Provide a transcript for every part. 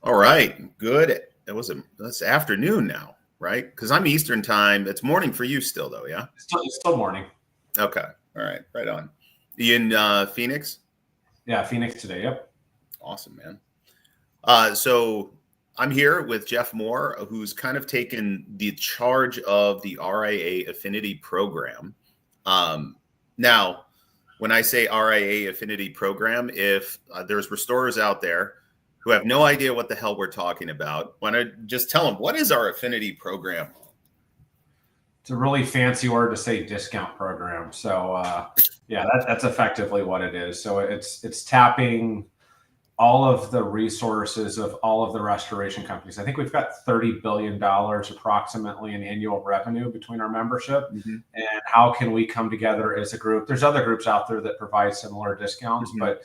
All right, good. That's afternoon now, right? Because I'm Eastern time. It's morning for you still, though, yeah? It's still morning. Okay, all right, right on. You in Phoenix? Yeah, Phoenix today. Yep. Awesome, man. So I'm here with Jeff Moore, who's kind of taken the charge of the RIA Affinity program. Now, when I say RIA Affinity program, if there's restorers out there who have no idea what the hell we're talking about, why don't just tell them, what is our affinity program? It's a really fancy word to say discount program. So yeah, that's effectively what it is. So it's tapping all of the resources of all of the restoration companies. I think we've got $30 billion approximately in annual revenue between our membership. Mm-hmm. And how can we come together as a group? There's other groups out there that provide similar discounts, Mm-hmm. but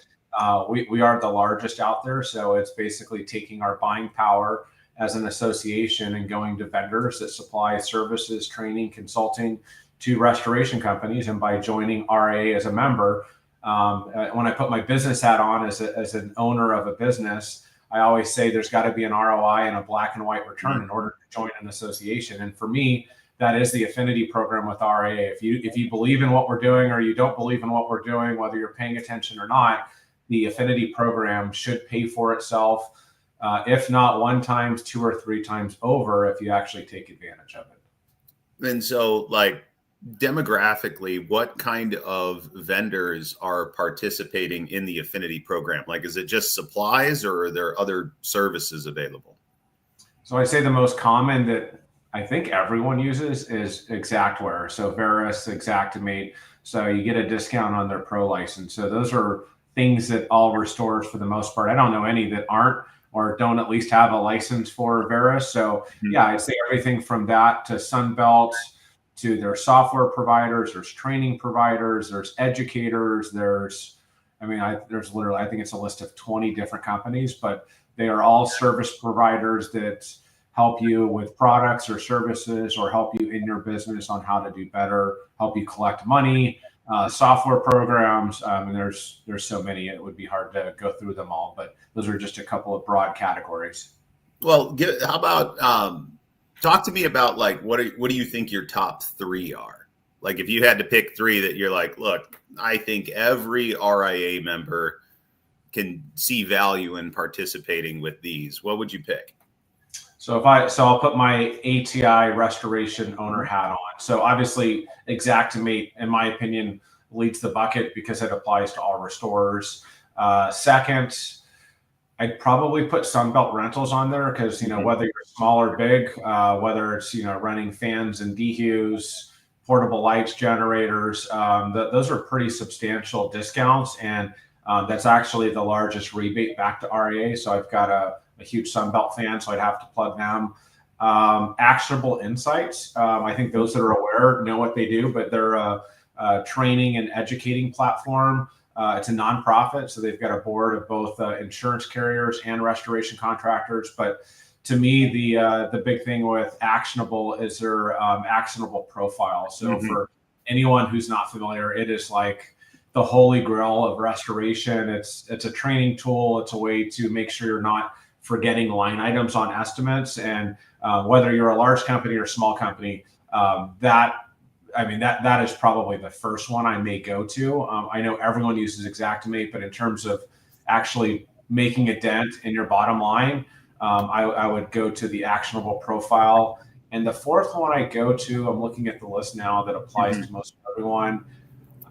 we are the largest out there. So it's basically taking our buying power as an association and going to vendors that supply services, training, consulting to restoration companies. And by joining RIA as a member, when I put my business hat on as an owner of a business, I always say there's got to be an ROI and a black and white return in order to join an association. And for me, that is the affinity program with RIA. If you believe in what we're doing or you don't believe in what we're doing, whether you're paying attention or not, the affinity program should pay for itself. If not one times, 2 or 3 times over, if you actually take advantage of it. And so, like, demographically, what kind of vendors are participating in the affinity program? Like, is it just supplies or are there other services available? So I'd say the most common that I think everyone uses is Exactware. So Veris, Xactimate. So you get a discount on their pro license. So those are things that all restorers, for the most part, I don't know any that aren't or don't at least have a license for Veris. So yeah, I'd say everything from that to Sunbelt, to their software providers, there's training providers, there's educators, there's literally, I think it's a list of 20 different companies, but they are all service providers that help you with products or services or help you in your business on how to do better, help you collect money, software programs. And there's so many, it would be hard to go through them all, but those are just a couple of broad categories. Well, how about, talk to me about, like, what do you think your top 3 are? Like, if you had to pick 3 that you're like, look, I think every RIA member can see value in participating with these, what would you pick? So I'll put my ATI restoration owner hat on. So obviously Xactimate, in my opinion, leads the bucket because it applies to all restorers. Second, I'd probably put Sunbelt Rentals on there because, whether you're small or big, whether it's, running fans and DHUs, portable lights, generators, those are pretty substantial discounts. And that's actually the largest rebate back to RIA. So I've got a huge Sunbelt fan, so I'd have to plug them. Actionable Insights. I think those that are aware know what they do, but they're a training and educating platform. It's a nonprofit, so they've got a board of both insurance carriers and restoration contractors. But to me, the big thing with Actionable is their actionable profile. So for anyone who's not familiar, it is like the holy grail of restoration. It's a training tool. It's a way to make sure you're not forgetting line items on estimates. And whether you're a large company or small company, that is probably the first one I may go to. I know everyone uses Xactimate, but in terms of actually making a dent in your bottom line, I would go to the actionable profile. And the fourth one I go to, I'm looking at the list now that applies to most everyone.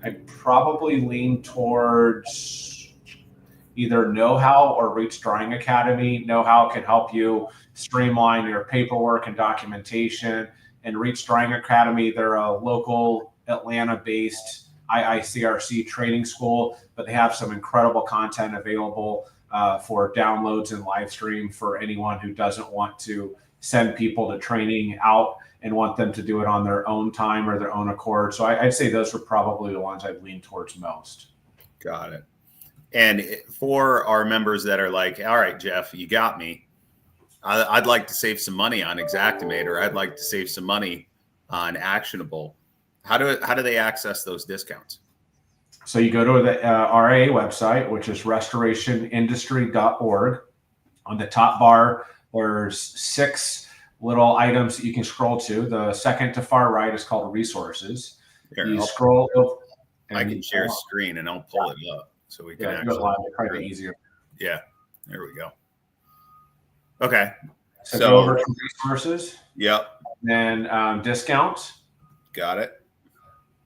I probably lean towards either Know-How or Reach Drawing Academy. Know-How can help you streamline your paperwork and documentation. And Reach Drawing Academy, they're a local Atlanta-based IICRC training school, but they have some incredible content available for downloads and live stream for anyone who doesn't want to send people to training out and want them to do it on their own time or their own accord. So I'd say those are probably the ones I'd lean towards most. Got it. And for our members that are like, all right, Jeff, you got me. I'd like to save some money on Xactimate, or I'd like to save some money on Actionable. How do they access those discounts? So you go to the RIA website, which is restorationindustry.org. On the top bar, there's 6 little items that you can scroll to. The second to far right is called resources. Here, You scroll up I can share screen and I'll pull it up so we can actually. Live. It'd probably be easier. Yeah, there we go. Okay. So go over to resources. Yep. Then discounts. Got it.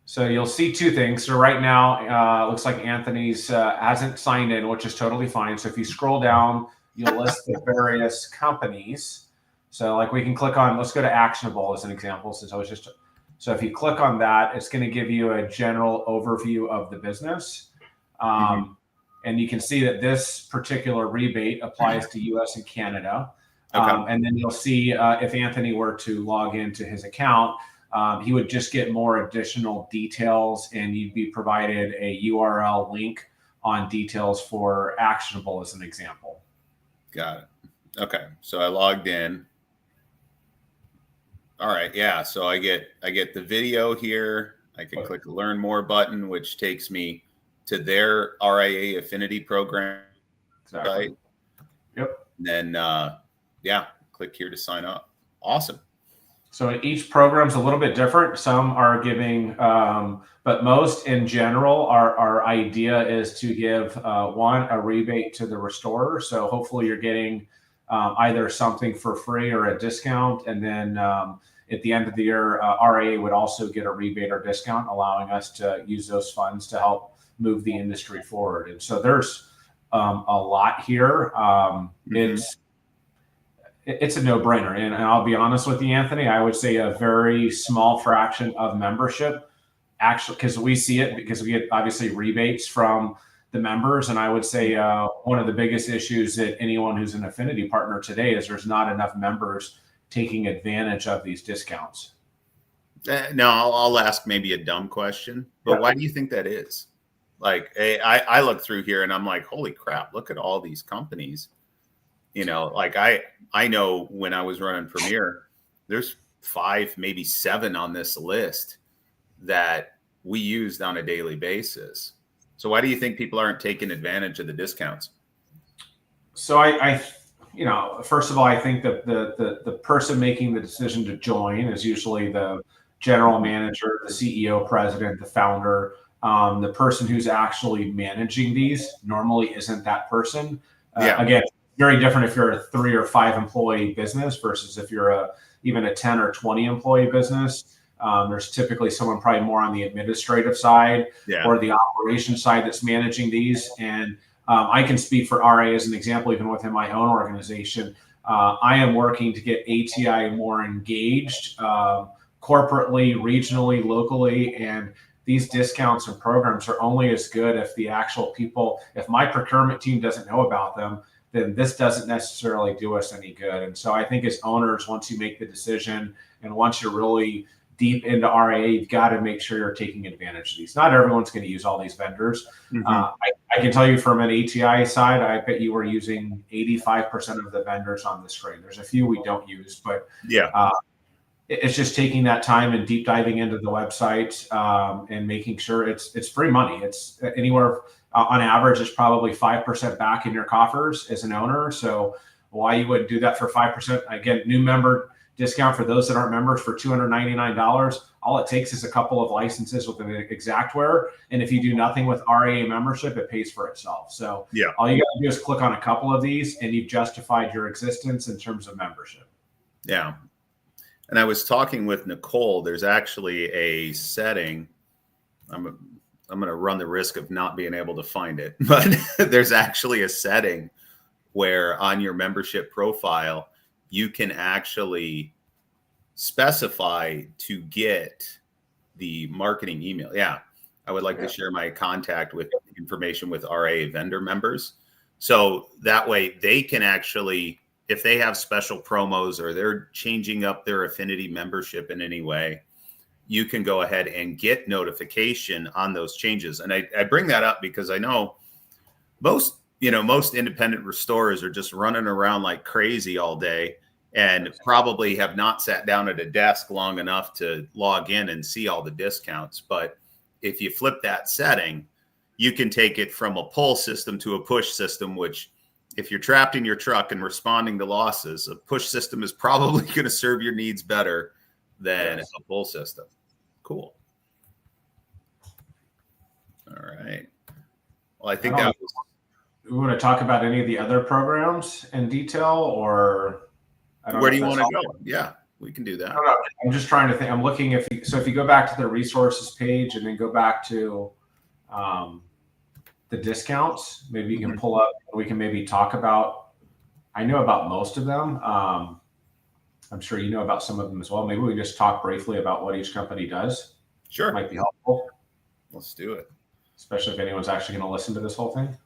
So you'll see 2 things. So right now, looks like Anthony's hasn't signed in, which is totally fine. So if you scroll down, you'll list the various companies. So like we can click on, let's go to actionable as an example, since I was just, so if you click on that, it's going to give you a general overview of the business. And you can see that this particular rebate applies to US and Canada. Okay. And then you'll see if Anthony were to log into his account, he would just get more additional details, and you'd be provided a URL link on details for actionable as an example. Got it. Okay. So I logged in. All right. Yeah. So I get the video here. I can click the learn more button, which takes me to their RIA Affinity program site. Yep. And then, yeah, click here to sign up. Awesome. So each program's a little bit different. Some are giving, but most in general, our idea is to give a rebate to the restorer. So hopefully you're getting either something for free or a discount. And then at the end of the year, RIA would also get a rebate or discount, allowing us to use those funds to help move the industry forward. And so there's a lot here. It's a no-brainer. And I'll be honest with you, Anthony, I would say a very small fraction of membership, actually, because we see it, because we get obviously rebates from the members. And I would say one of the biggest issues that anyone who's an affinity partner today is there's not enough members taking advantage of these discounts. Now, I'll ask maybe a dumb question, but why do you think that is? Like, I look through here and I'm like, holy crap, look at all these companies. You know, like I know when I was running Premier, there's 5, maybe 7 on this list that we used on a daily basis. So why do you think people aren't taking advantage of the discounts? So I you know, first of all, I think that the person making the decision to join is usually the general manager, the CEO, president, the founder. The person who's actually managing these normally isn't that person. Again, very different if you're a 3 or 5 employee business versus if you're even a 10 or 20 employee business. There's typically someone probably more on the administrative side or the operation side that's managing these. And I can speak for RA as an example, even within my own organization. I am working to get ATI more engaged corporately, regionally, locally, and these discounts and programs are only as good if the actual people, if my procurement team doesn't know about them, then this doesn't necessarily do us any good. And so I think as owners, once you make the decision and once you're really deep into RIA, you've got to make sure you're taking advantage of these. Not everyone's going to use all these vendors. I can tell you from an ATI side, I bet you were using 85% of the vendors on the screen. There's a few we don't use, but it's just taking that time and deep diving into the website and making sure it's free money. It's anywhere on average, it's probably 5% back in your coffers as an owner. So why you wouldn't do that for 5%? Again, new member discount for those that aren't members for $299. All it takes is a couple of licenses with an Exactware. And if you do nothing with RIA membership, it pays for itself. So all you got to do is click on a couple of these and you've justified your existence in terms of membership. Yeah. And I was talking with Nicole. There's actually a setting. I'm going to run the risk of not being able to find it, but there's actually a setting where on your membership profile, you can actually specify to get the marketing email. Yeah. I would like to share my contact with information with RA vendor members. So that way they can actually, if they have special promos or they're changing up their affinity membership in any way, you can go ahead and get notification on those changes. And I bring that up because I know most independent restorers are just running around like crazy all day and probably have not sat down at a desk long enough to log in and see all the discounts. But if you flip that setting, you can take it from a pull system to a push system, which if you're trapped in your truck and responding to losses, a push system is probably going to serve your needs better than a pull system. Cool. All right. Well, I think that was. We want to talk about any of the other programs in detail, or where do you want to go? Yeah, we can do that. I'm just trying to think. I'm looking if you go back to the resources page and then go back to the discounts, maybe you can pull up. We can maybe talk about. I know about most of them. I'm sure you know about some of them as well. Maybe we just talk briefly about what each company does. Sure, might be helpful. Let's do it. Especially if anyone's actually going to listen to this whole thing.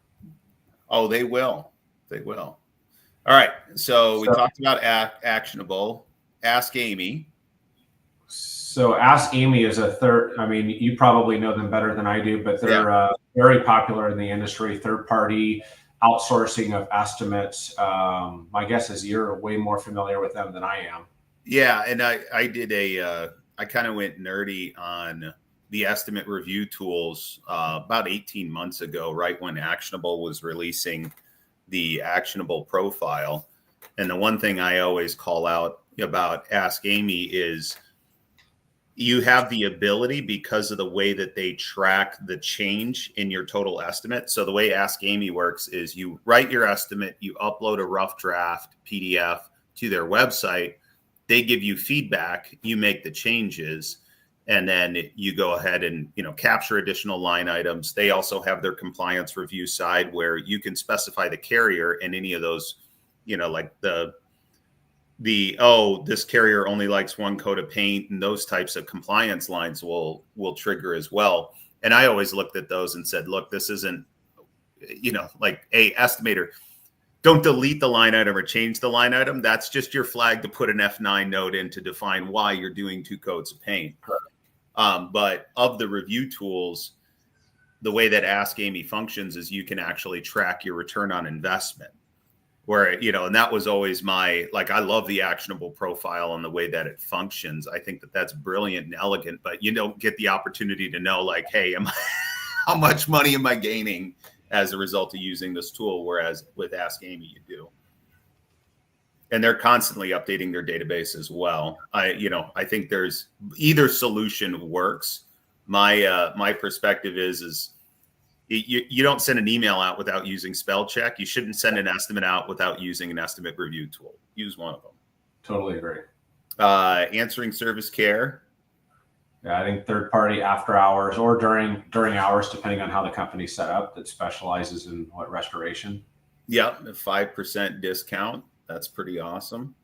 Oh, they will. They will. All right. So we talked about actionable. Ask Amy. So Ask Amy is a third. I mean, you probably know them better than I do, but they're very popular in the industry. Third-party outsourcing of estimates. My guess is you're way more familiar with them than I am. Yeah, and I did I kind of went nerdy on the estimate review tools about 18 months ago, right when Actionable was releasing the actionable profile. And the one thing I always call out about Ask Amy is you have the ability, because of the way that they track the change in your total estimate. So the way Ask Amy works is you write your estimate, you upload a rough draft PDF to their website, they give you feedback, you make the changes, and then you go ahead and, capture additional line items. They also have their compliance review side where you can specify the carrier, and any of those, like this carrier only likes one coat of paint, and those types of compliance lines will trigger as well. And I always looked at those and said, look, this isn't, like a estimator. Don't delete the line item or change the line item. That's just your flag to put an F9 note in to define why you're doing 2 coats of paint. But of the review tools, the way that Ask Amy functions is you can actually track your return on investment. Where, and that was always I love the actionable profile and the way that it functions. I think that that's brilliant and elegant, but you don't get the opportunity to know, like, hey, how much money am I gaining as a result of using this tool? Whereas with Ask Amy, you do. And they're constantly updating their database as well. I think there's either solution works. My perspective is you don't send an email out without using spell check. You shouldn't send an estimate out without using an estimate review tool. Use one of them. Totally agree. Answering service care. Yeah, I think third party after hours or during hours, depending on how the company's set up, that specializes in restoration. Yeah, a 5% discount. That's pretty awesome.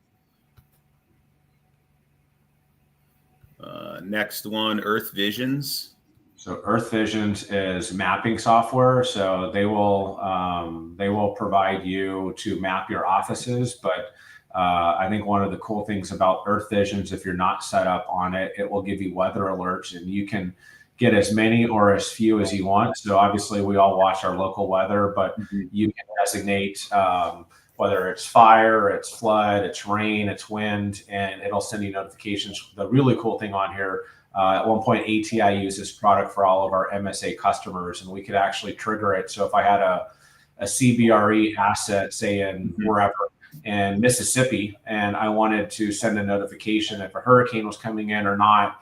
Next one, Earth Visions. So Earth Visions is mapping software. So they will provide you to map your offices. But I think one of the cool things about Earth Visions, if you're not set up on it, it will give you weather alerts, and you can get as many or as few as you want. So obviously we all watch our local weather, but you can designate whether it's fire, it's flood, it's rain, it's wind, and it'll send you notifications. The really cool thing on here, at one point, ATI used this product for all of our MSA customers, and we could actually trigger it. So if I had a CBRE asset, say in wherever in Mississippi, and I wanted to send a notification if a hurricane was coming in or not,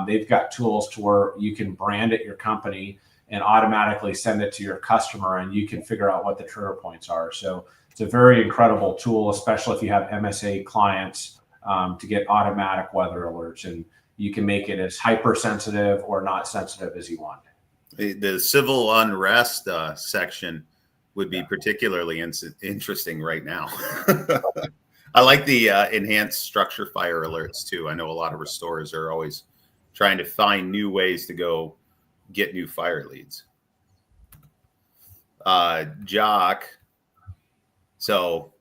they've got tools to where you can brand it your company and automatically send it to your customer, and you can figure out what the trigger points are. So it's a very incredible tool, especially if you have MSA clients, to get automatic weather alerts, and you can make it as hypersensitive or not sensitive as you want. The civil unrest section would be particularly interesting right now. I like the enhanced structure fire alerts too. I know a lot of restorers are always trying to find new ways to go get new fire leads. Jock. So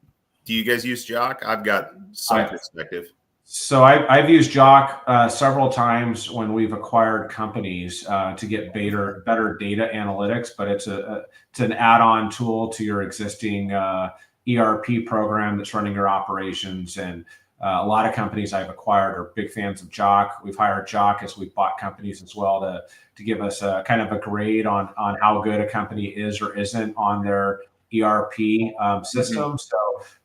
do you guys use Jock? I've got some perspective. So I've used Jock several times when we've acquired companies to get better data analytics, but it's an add-on tool to your existing ERP program that's running your operations. And a lot of companies I've acquired are big fans of Jock. We've hired Jock as we've bought companies as well to give us a kind of a grade on how good a company is or isn't on their ERP system. So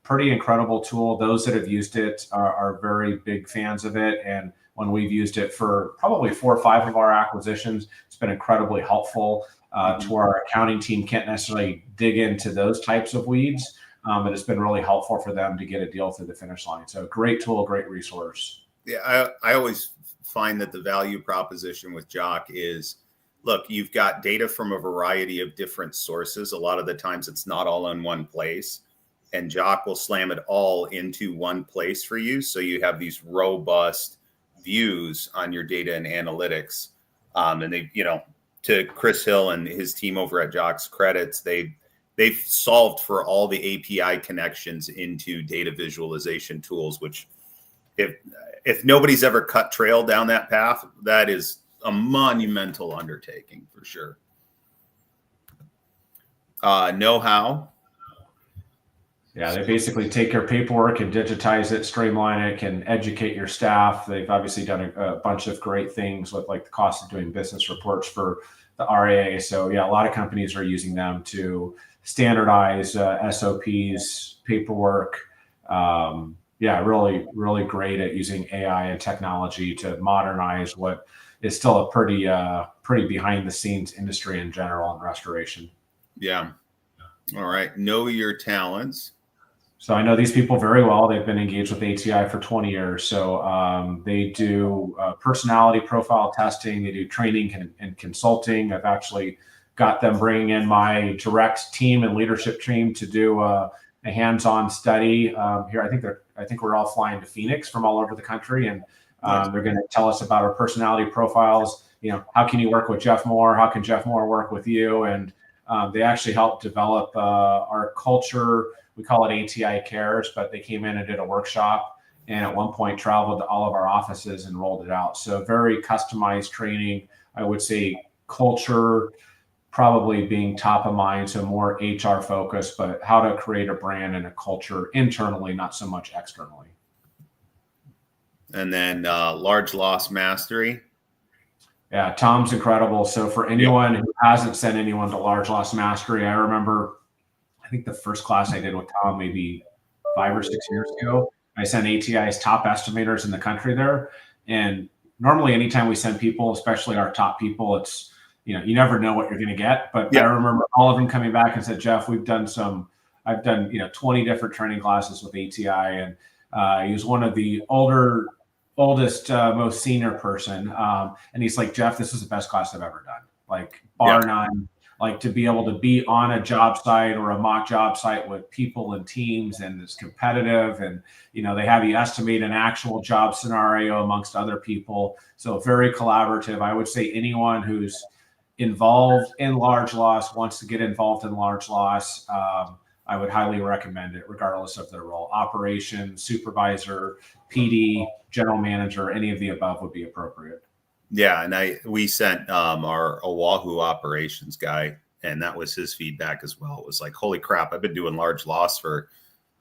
pretty incredible tool. Those that have used it are very big fans of it. And when we've used it for probably 4 or 5 of our acquisitions, it's been incredibly helpful to our accounting team. Can't necessarily dig into those types of weeds, but it's been really helpful for them to get a deal through the finish line. So great tool, great resource. Yeah, I always find that the value proposition with Jock is, look, you've got data from a variety of different sources. A lot of the times it's not all in one place, and Jock will slam it all into one place for you. So you have these robust views on your data and analytics. And they, to Chris Hill and his team over at Jock's credits, they've solved for all the API connections into data visualization tools, which if nobody's ever cut trail down that path, that is a monumental undertaking for sure. Know-how. Yeah, they basically take your paperwork and digitize it, streamline it, can educate your staff. They've obviously done a bunch of great things with like the cost of doing business reports for the RIA. So yeah, a lot of companies are using them to standardize SOPs, paperwork. Yeah, really, really great at using AI and technology to modernize what is still a pretty behind the scenes industry in general in restoration. Yeah. All right. Know your talents. So I know these people very well. They've been engaged with ATI for 20 years. So they do personality profile testing. They do training and consulting. I've actually got them bringing in my direct team and leadership team to do a hands-on study here. I think we're all flying to Phoenix from all over the country, and they're going to tell us about our personality profiles. How can you work with Jeff Moore? How can Jeff Moore work with you? And they actually helped develop our culture. We call it ATI Cares, but they came in and did a workshop, and at one point traveled to all of our offices and rolled it out. So very customized training. I would say culture probably being top of mind, so more HR focused, but how to create a brand and a culture internally, not so much externally. And then large loss mastery. Yeah, Tom's incredible. So for anyone who hasn't sent anyone to large loss mastery, I remember, I think the first class I did with Tom maybe 5 or 6 years ago, I sent ATI's top estimators in the country there. And normally anytime we send people, especially our top people, it's, you never know what you're going to get. But I remember all of them coming back and said, Jeff, I've done 20 different training classes with ATI. And he was one of the oldest, most senior person. And he's like, Jeff, this is the best class I've ever done. Like bar none. Like to be able to be on a job site or a mock job site with people and teams, and it's competitive, and they have you estimate an actual job scenario amongst other people. So very collaborative. I would say anyone who's involved in large loss, wants to get involved in large loss, I would highly recommend it, regardless of their role. Operations, supervisor, PD, general manager, any of the above would be appropriate. Yeah, and we sent our Oahu operations guy, and that was his feedback as well. It was like, holy crap, I've been doing large loss for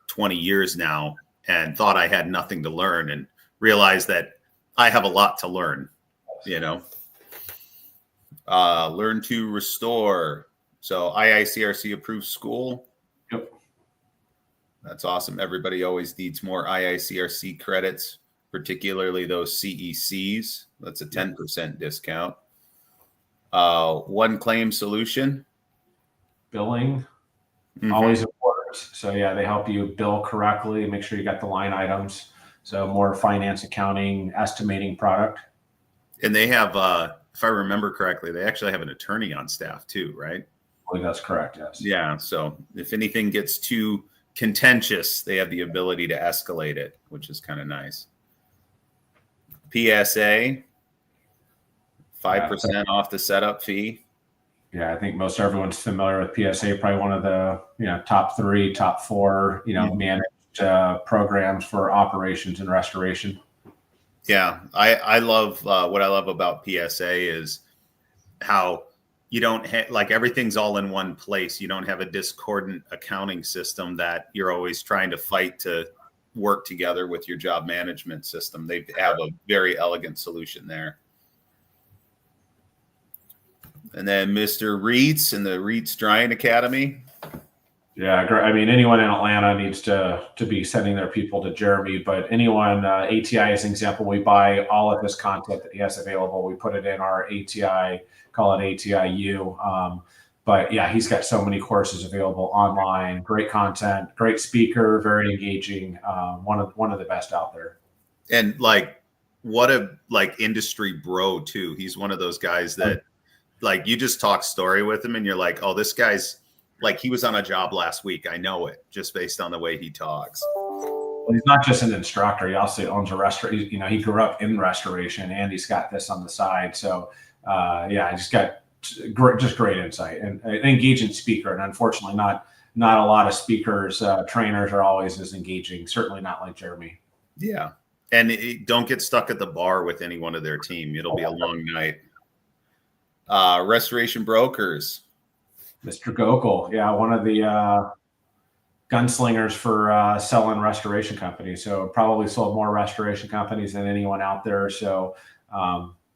20 years now and thought I had nothing to learn, and realized that I have a lot to learn, Learn to restore. So IICRC approved school. Yep. That's awesome. Everybody always needs more IICRC credits, particularly those CECs. That's a 10% discount. One claim solution. Billing, always important. So yeah, they help you bill correctly, make sure you got the line items. So more finance, accounting, estimating product. And they have, if I remember correctly, they actually have an attorney on staff too, right? I believe that's correct, yes. Yeah, so if anything gets too contentious, they have the ability to escalate it, which is kind of nice. PSA, 5% off the setup fee. Yeah, I think most everyone's familiar with PSA, probably one of the top 3, top 4, managed programs for operations and restoration. Yeah, I love what I love about PSA is how you don't have, like, everything's all in one place. You don't have a discordant accounting system that you're always trying to fight to work together with your job management system. They have a very elegant solution there. And then Mr. Reitz and the Reitz Drying Academy. Yeah, great. I mean, anyone in Atlanta needs to be sending their people to Jeremy, but anyone, ATI is an example. We buy all of this content that he has available. We put it in our ATI, call it ATIU. But yeah, he's got so many courses available online. Great content, great speaker, very engaging. One of the best out there. And like, what a like industry bro too. He's one of those guys that like you just talk story with him and you're like, oh, this guy's like he was on a job last week. I know it just based on the way he talks. Well, he's not just an instructor. He also owns a restaurant. You know, he grew up in restoration, and he's got this on the side. So, yeah, I just got just great insight and an engaging speaker. And unfortunately, not a lot of speakers, trainers are always as engaging. Certainly not like Jeremy. Yeah, and don't get stuck at the bar with any one of their team. It'll be a long night. Restoration Brokers. Mr. Gokul, yeah, one of the gunslingers for selling restoration companies. So probably sold more restoration companies than anyone out there. So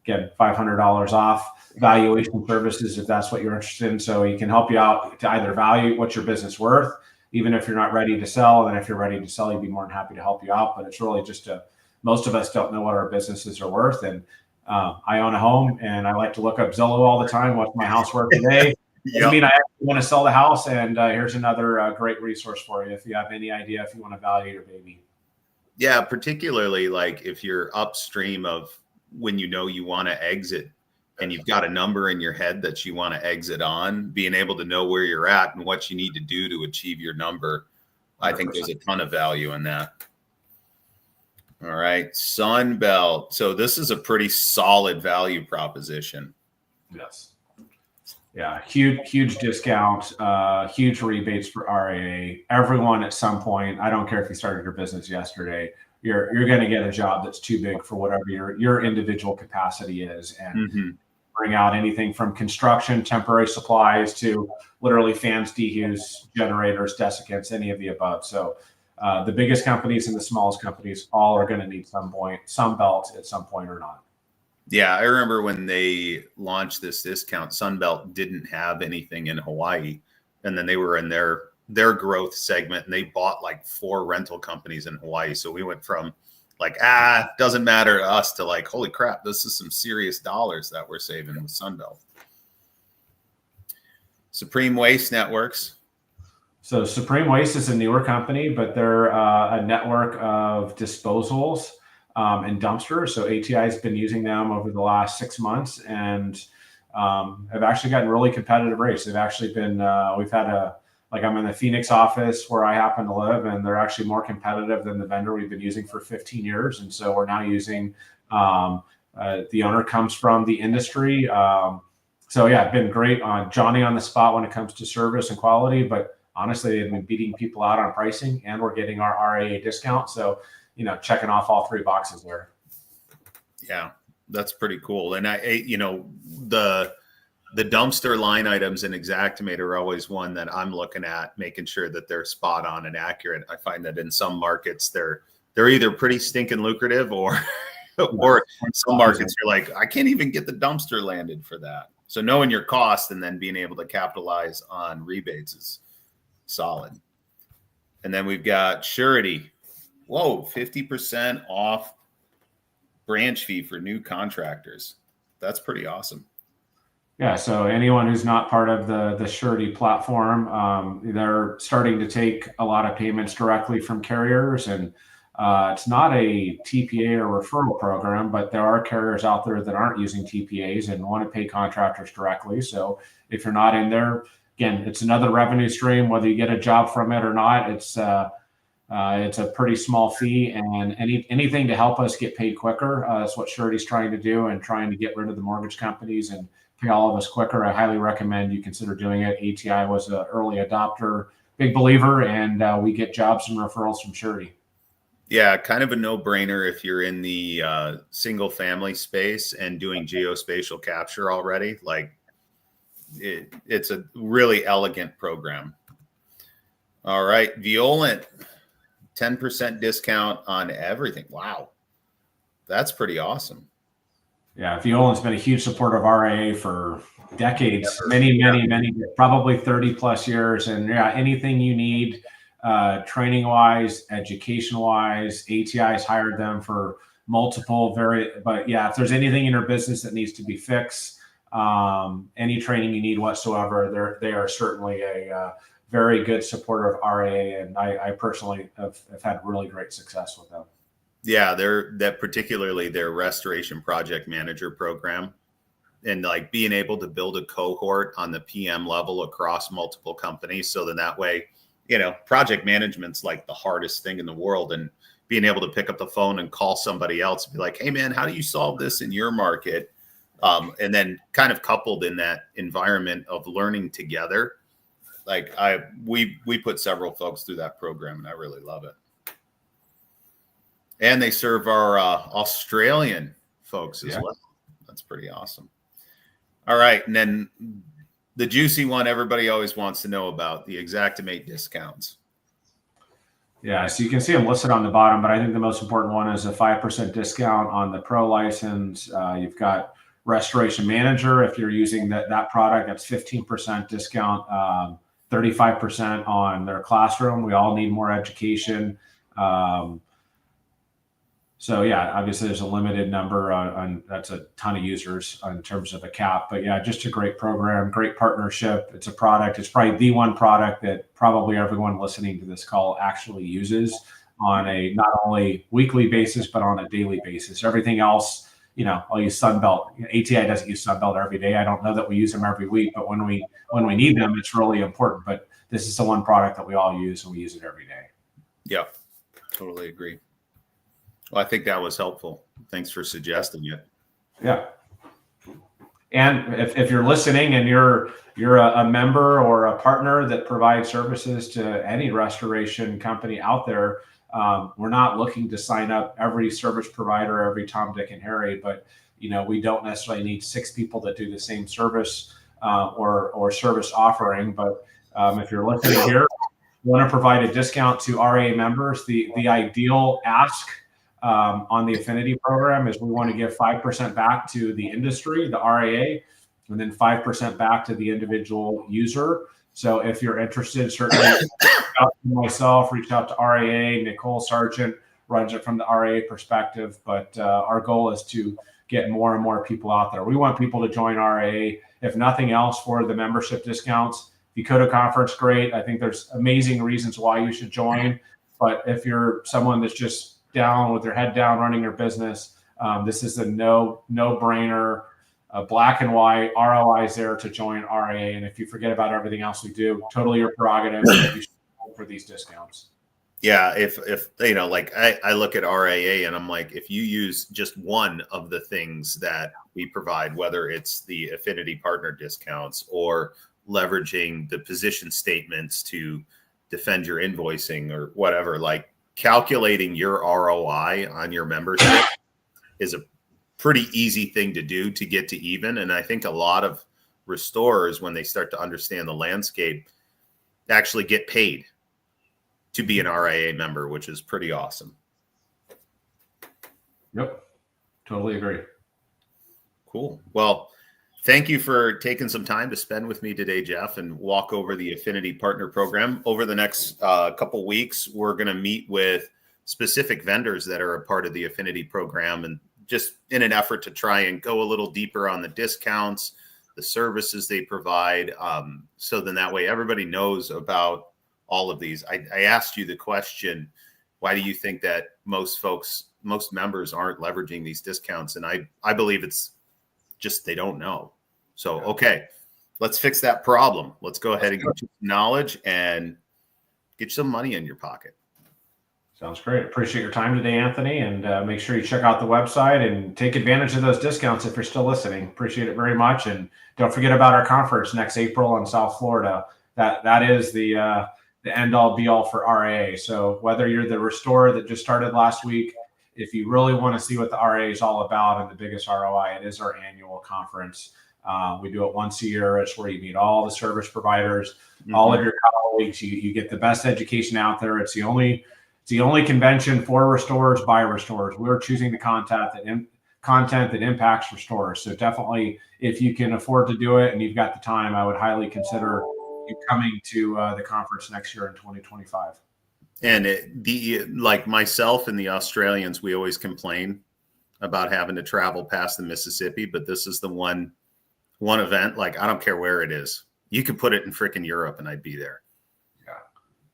get $500 off valuation services if that's what you're interested in. So he can help you out to either value what's your business worth, even if you're not ready to sell. And if you're ready to sell, he'd be more than happy to help you out. But it's really just most of us don't know what our businesses are worth. And I own a home and I like to look up Zillow all the time. What's my house worth today? Doesn't mean I actually want to sell the house. And here's another great resource for you if you have any idea if you want to value your baby. Yeah, particularly like if you're upstream of when you know you want to exit and you've got a number in your head that you want to exit on, being able to know where you're at and what you need to do to achieve your number. 100%. I think there's a ton of value in that. All right, Sunbelt. So this is a pretty solid value proposition. Yes. Yeah, huge discount, huge rebates for RIA. Everyone at some point, I don't care if you started your business yesterday, you're going to get a job that's too big for whatever your individual capacity is, and bring out anything from construction, temporary supplies to literally fans, dehues, generators, desiccants, any of the above. So the biggest companies and the smallest companies all are going to need Sunbelt at some point or not. Yeah, I remember when they launched this discount, Sunbelt didn't have anything in Hawaii. And then they were in their growth segment and they bought like 4 rental companies in Hawaii. So we went from like, doesn't matter to us to like, holy crap, this is some serious dollars that we're saving with Sunbelt. Supreme Waste Networks. So Supreme Waste is a newer company, but they're a network of disposals and dumpsters. So ATI has been using them over the last 6 months and have actually gotten really competitive rates. They've actually been, we've had I'm in the Phoenix office where I happen to live, and they're actually more competitive than the vendor we've been using for 15 years. And so we're now using, the owner comes from the industry. So yeah, been great on Johnny on the spot when it comes to service and quality, but honestly, they've been beating people out on pricing and we're getting our RIA discount. So, checking off all 3 boxes there. Yeah, that's pretty cool. And the dumpster line items in Xactimate are always one that I'm looking at, making sure that they're spot on and accurate. I find that in some markets they're either pretty stinking lucrative or some markets you're like, I can't even get the dumpster landed for that. So knowing your cost and then being able to capitalize on rebates is solid. And then we've got Surety. Whoa, 50% off branch fee for new contractors. That's pretty awesome. Yeah, so anyone who's not part of the Surety platform, they're starting to take a lot of payments directly from carriers, and it's not a TPA or referral program, but there are carriers out there that aren't using TPAs and want to pay contractors directly. So if you're not in there, again, it's another revenue stream, whether you get a job from it or not. It's a pretty small fee, and anything to help us get paid quicker. That's what Surety's trying to do, and trying to get rid of the mortgage companies and pay all of us quicker. I highly recommend you consider doing it. ATI was an early adopter, big believer, and we get jobs and referrals from Surety. Yeah, kind of a no-brainer if you're in the single family space and doing geospatial capture already. Like it's a really elegant program. All right, Violent, 10% discount on everything. Wow, that's pretty awesome. Yeah, Violin's been a huge supporter of RIA for decades, many, probably 30 plus years. And yeah, anything you need, training wise, education wise, ATI's hired them for multiple but yeah, if there's anything in your business that needs to be fixed, any training you need whatsoever, they are certainly a very good supporter of RIA. And I personally have had really great success with them. Yeah, particularly their restoration project manager program, and like being able to build a cohort on the PM level across multiple companies. So then that way, project management's like the hardest thing in the world, and being able to pick up the phone and call somebody else and be like, hey man, how do you solve this in your market? And then kind of coupled in that environment of learning together. Like we put several folks through that program and I really love it. And they serve our Australian folks as well. That's pretty awesome. All right. And then the juicy one everybody always wants to know about, the Xactimate discounts. Yeah, so you can see them listed on the bottom, but I think the most important one is a 5% discount on the Pro license. You've got Restoration Manager. If you're using that product, that's 15% discount, 35% on their classroom. We all need more education. So yeah, obviously there's a limited number on that's a ton of users in terms of a cap, but yeah, just a great program, great partnership. It's a product. It's probably the one product that probably everyone listening to this call actually uses on a not only weekly basis, but on a daily basis. Everything else, I'll use Sunbelt. ATI doesn't use Sunbelt every day. I don't know that we use them every week, but when we need them, it's really important. But this is the one product that we all use, and we use it every day. Yeah, totally agree. Well, I think that was helpful. Thanks for suggesting it. Yeah. And if you're listening and you're a member or a partner that provides services to any restoration company out there, we're not looking to sign up every service provider, every Tom, Dick, and Harry, but we don't necessarily need 6 people that do the same service or service offering. But if you're listening here, you want to provide a discount to RIA members, the ideal ask on the Affinity program is we want to give 5% back to the industry, the RIA, and then 5% back to the individual user. So if you're interested, certainly reach out to myself, reach out to RIA. Nicole Sargent runs it from the RIA perspective, but our goal is to get more and more people out there. We want people to join RIA, if nothing else, for the membership discounts. The Dakota Conference, great. I think there's amazing reasons why you should join. But if you're someone that's just down with their head down running your business, this is a no-brainer, black and white. ROI is there to join RIA, and if you forget about everything else we do, totally your prerogative. You should go for these discounts. Yeah, if like I look at RIA and I'm like, if you use just one of the things that we provide, whether it's the affinity partner discounts or leveraging the position statements to defend your invoicing or whatever, like calculating your ROI on your membership is a pretty easy thing to do to get to even. And I think a lot of restorers, when they start to understand the landscape, actually get paid to be an RIA member, which is pretty awesome. Yep. Totally agree. Cool. Well, thank you for taking some time to spend with me today, Jeff, and walk over the Affinity Partner Program. Over the next couple weeks, we're going to meet with specific vendors that are a part of the Affinity Program, and just in an effort to try and go a little deeper on the discounts, the services they provide. So then that way everybody knows about all of these. I asked you the question, why do you think that most members aren't leveraging these discounts? And I believe it's just they don't know. So, okay, let's fix that problem. Let's go ahead and get you some knowledge and get some money in your pocket. Sounds great. Appreciate your time today, Anthony, and make sure you check out the website and take advantage of those discounts if you're still listening. Appreciate it very much. And don't forget about our conference next April in South Florida. That is the end all be all for RIA. So whether you're the restorer that just started last week, if you really want to see what the RIA is all about and the biggest ROI, it is our annual conference. We do it once a year. It's where you meet all the service providers, all of your colleagues. You get the best education out there. It's the only convention for restorers by restorers. We're choosing the content that impacts restores. So definitely, if you can afford to do it and you've got the time, I would highly consider you coming to the conference next year in 2025. And like myself and the Australians, we always complain about having to travel past the Mississippi, but this is the one event. Like, I don't care where it is. You could put it in freaking Europe and I'd be there.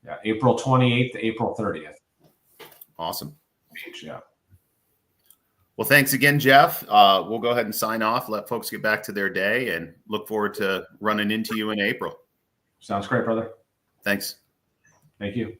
Yeah. April 28th to April 30th. Awesome. Yeah. Well, thanks again, Jeff. We'll go ahead and sign off, let folks get back to their day, and look forward to running into you in April. Sounds great, brother. Thanks. Thank you.